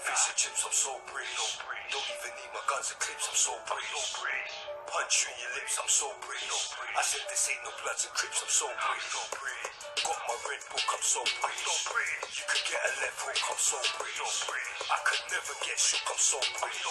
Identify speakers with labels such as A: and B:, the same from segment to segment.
A: Fish and chips, I'm so British. Don't even need my guns and clips, I'm so British. Punch you in your lips, I'm so British. I said this ain't no Bloods and Crips, I'm so British. Got my red book, I'm so British. You could get a left hook, I'm so British. I could never get shook, I'm so British.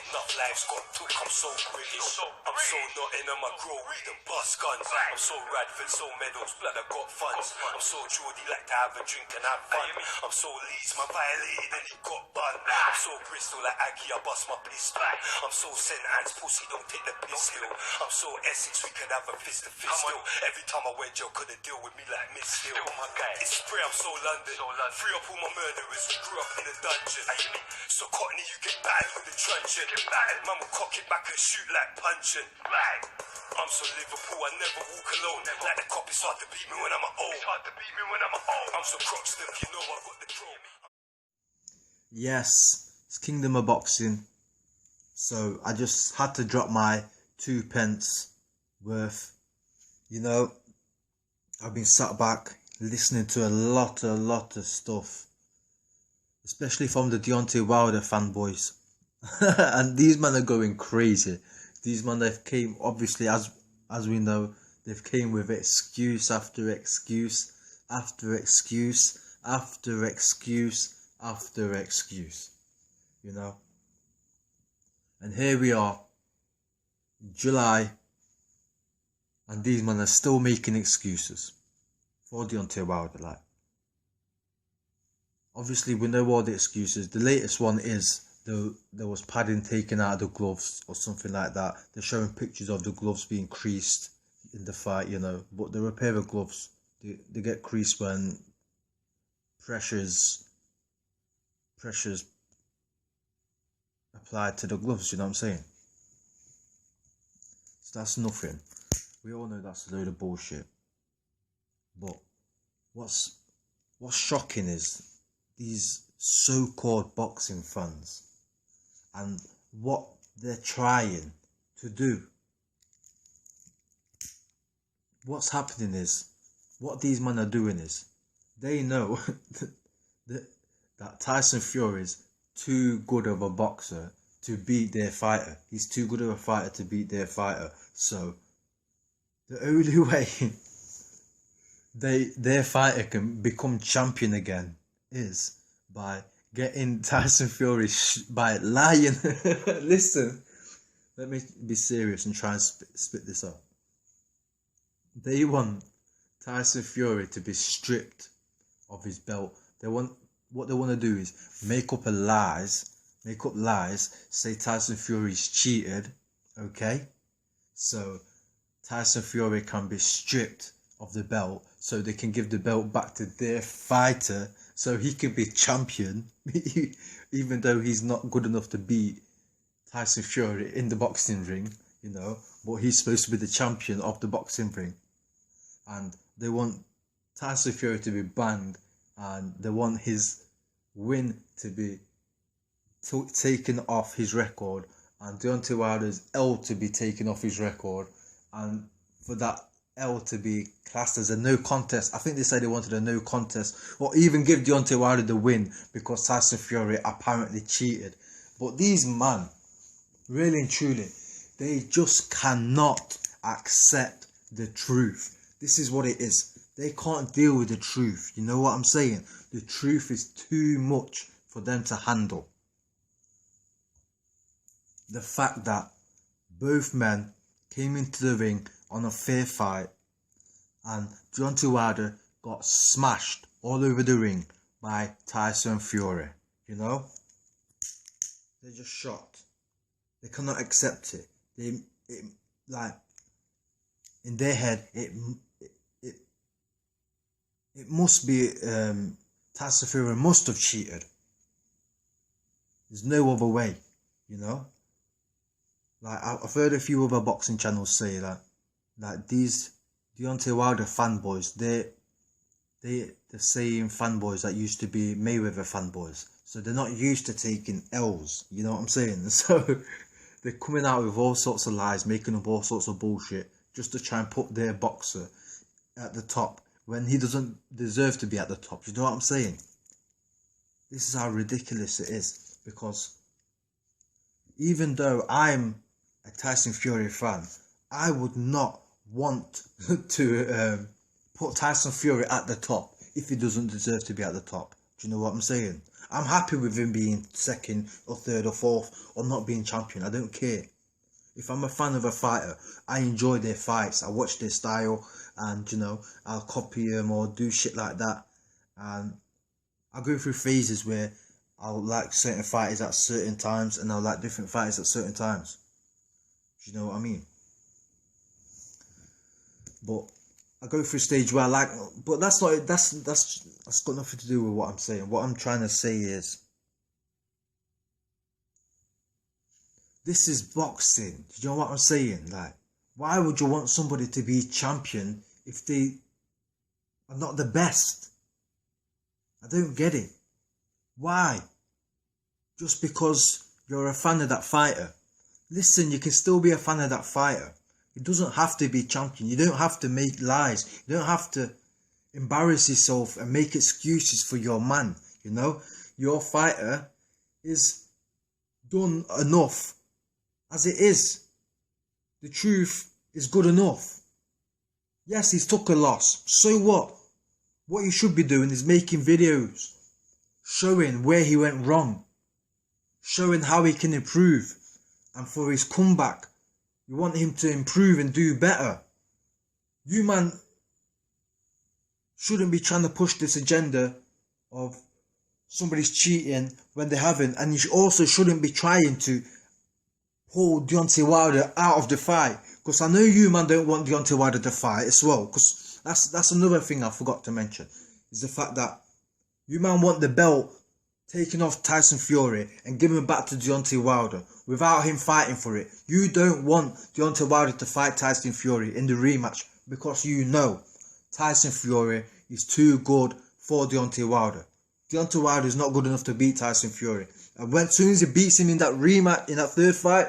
A: Enough lives got took, I'm so British. I'm so nothing, I'ma grow weed and bust guns. I'm so Radford, so medals, blood, I got funds. I'm so Geordie, like to have a drink and have fun. I'm so Leeds, my violated and he got bun. I'm so Bristol, like Aggie, I bust my pistol. I'm so St. Anne's, pussy, don't take the piss still. I'm so Essex, we could have a fist to fist still. Every time I went jail, couldn't deal with me like Miss Hill. It's spray, I'm so London. Free up all my murderers, we grew up in the dungeon. So Cockney, you get battered with the truncheon. Man will cock it back and shoot like punching. I'm so Liverpool, I never walk alone. Like the cop, it's hard to beat me when I'm at home. I'm so Croxton, you know I got the chrome.
B: Yes, it's Kingdom of Boxing. So I just had to drop my 2p worth. You know, I've been sat back listening to a lot of stuff, especially from the Deontay Wilder fanboys. And these men are going crazy. These men, they've came, obviously, as we know, they've came with excuse after excuse after excuse after excuse after excuse, you know. And here we are, July, and these men are still making excuses for Deontay Wilder. Like, obviously, we know all the excuses. The latest one is there was padding taken out of the gloves or something like that. They're showing pictures of the gloves being creased in the fight, you know. But the repair of gloves, they get creased when pressures applied to the gloves, you know what I'm saying? So that's nothing. We all know that's a load of bullshit. But what's shocking is these so-called boxing fans and what they're trying to do. What's happening is, what these men are doing is, they know that Tyson Fury is too good of a boxer to beat their fighter. He's too good of a fighter to beat their fighter. So the only way their fighter can become champion again is by getting Tyson Fury by lying. Listen, let me be serious and try and spit this up. They want Tyson Fury to be stripped of his belt. What they want to do is make up lies, say Tyson Fury's cheated, okay? So Tyson Fury can be stripped of the belt so they can give the belt back to their fighter so he can be champion, even though he's not good enough to beat Tyson Fury in the boxing ring, you know, but he's supposed to be the champion of the boxing ring. And they want Tyson Fury to be banned, and they want his win to be taken off his record, and Deontay Wilder's L to be taken off his record, and for that L to be classed as a no contest. I think they said they wanted a no contest, or even give Deontay Wilder the win because Tyson Fury apparently cheated. But these men, really and truly, they just cannot accept the truth. This is what it is. They can't deal with the truth. You know what I'm saying? The truth is too much for them to handle. The fact that both men came into the ring on a fair fight and Deontay Wilder got smashed all over the ring by Tyson Fury. You know? They're just shocked. They cannot accept it. Like, in their head, it must be Tyson Fury must have cheated. There's no other way, you know. Like, I've heard a few other boxing channels say that these Deontay Wilder fanboys, they're the same fanboys that used to be Mayweather fanboys. So they're not used to taking L's, you know what I'm saying? So they're coming out with all sorts of lies, making up all sorts of bullshit just to try and put their boxer at the top when he doesn't deserve to be at the top. You know what I'm saying? This is how ridiculous it is. because even though I'm a Tyson Fury fan, I would not want to put Tyson Fury at the top if he doesn't deserve to be at the top. Do you know what I'm saying? I'm happy with him being second or third or fourth or not being champion. I don't care. If I'm a fan of a fighter, I enjoy their fights. I watch their style and, you know, I'll copy them or do shit like that. And I go through phases where I'll like certain fighters at certain times and I'll like different fighters at certain times. Do you know what I mean? But I go through a stage where I like, but that's got nothing to do with what I'm saying. What I'm trying to say is, this is boxing. Do you know what I'm saying? Like, why would you want somebody to be champion if they are not the best? I don't get it. Why? Just because you're a fan of that fighter. Listen, you can still be a fan of that fighter. It doesn't have to be champion. You don't have to make lies. You don't have to embarrass yourself and make excuses for your man. You know, your fighter is done enough as it is. The truth is good enough. Yes, he's took a loss. So what? What you should be doing is making videos showing where he went wrong, showing how he can improve, and for his comeback, you want him to improve and do better. You, man, shouldn't be trying to push this agenda of somebody's cheating when they haven't, and you also shouldn't be trying to pull Deontay Wilder out of the fight, because I know you, man, don't want Deontay Wilder to fight as well, because that's another thing I forgot to mention, is the fact that you, man, want the belt taken off Tyson Fury and given back to Deontay Wilder without him fighting for it. You don't want Deontay Wilder to fight Tyson Fury in the rematch because you know Tyson Fury is too good for Deontay Wilder. Deontay Wilder is not good enough to beat Tyson Fury. And as soon as he beats him in that rematch, in that third fight,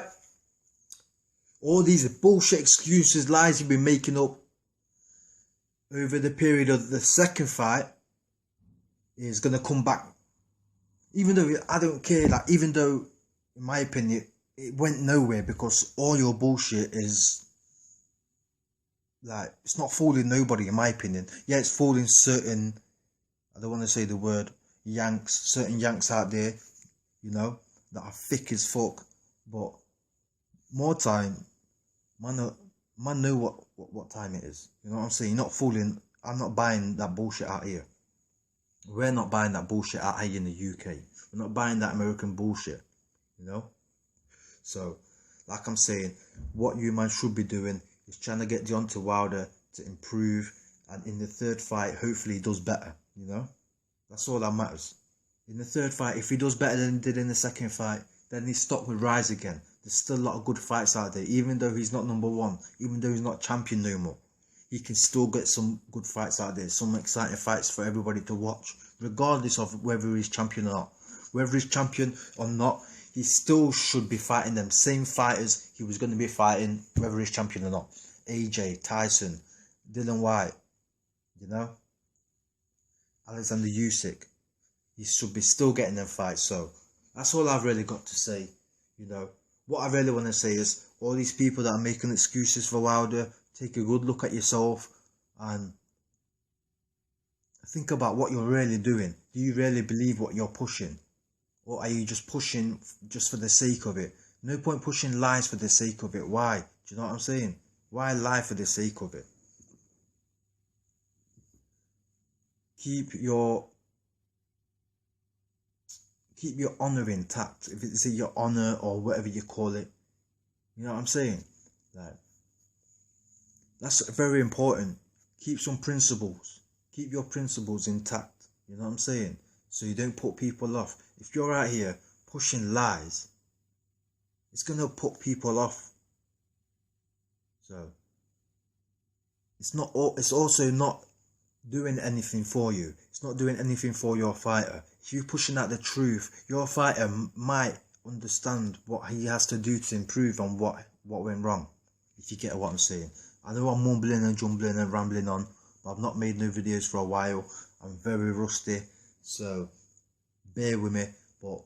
B: all these bullshit excuses, lies you've been making up over the period of the second fight is going to come back. Even though I don't care, like, even though, in my opinion, it went nowhere because all your bullshit is, like, it's not fooling nobody, in my opinion. Yeah, it's fooling certain, I don't want to say the word, certain yanks out there, you know, that are thick as fuck. But more time, man know what time it is. You know what I'm saying? You're not fooling. I'm not buying that bullshit out here. We're not buying that bullshit out here in the UK. We're not buying that American bullshit, you know? So, like I'm saying, what you, man, should be doing is trying to get Deontay Wilder to improve, and in the third fight, hopefully he does better, you know? That's all that matters. In the third fight, if he does better than he did in the second fight, then his stock will rise again. There's still a lot of good fights out there, even though he's not number one, even though he's not champion no more. He can still get some good fights out there, some exciting fights for everybody to watch, regardless of whether he's champion or not. Whether he's champion or not, he still should be fighting them same fighters he was going to be fighting, whether he's champion or not. AJ, Tyson, Dylan White, you know, Alexander Usyk. He should be still getting them fights. So that's all I've really got to say, you know. What I really want to say is, all these people that are making excuses for Wilder, take a good look at yourself and think about what you're really doing. Do you really believe what you're pushing? Or are you just pushing just for the sake of it? No point pushing lies for the sake of it. Why? Do you know what I'm saying? Why lie for the sake of it? Keep your honour intact. If it's your honour or whatever you call it. You know what I'm saying? Like, that's very important. Keep some principles. Keep your principles intact. You know what I'm saying? So you don't put people off. If you're out here pushing lies, it's going to put people off. So it's also not doing anything for you. It's not doing anything for your fighter. If you're pushing out the truth, your fighter might understand what he has to do to improve on what went wrong. If you get what I'm saying. I know I'm mumbling and jumbling and rambling on, but I've not made no videos for a while. I'm very rusty, so bear with me. But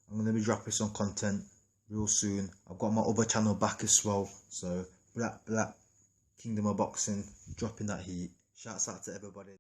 B: I'm going gonna be dropping some content real soon. I've got my other channel back as well, so Black Kingdom of Boxing, dropping that heat. Shouts out to everybody.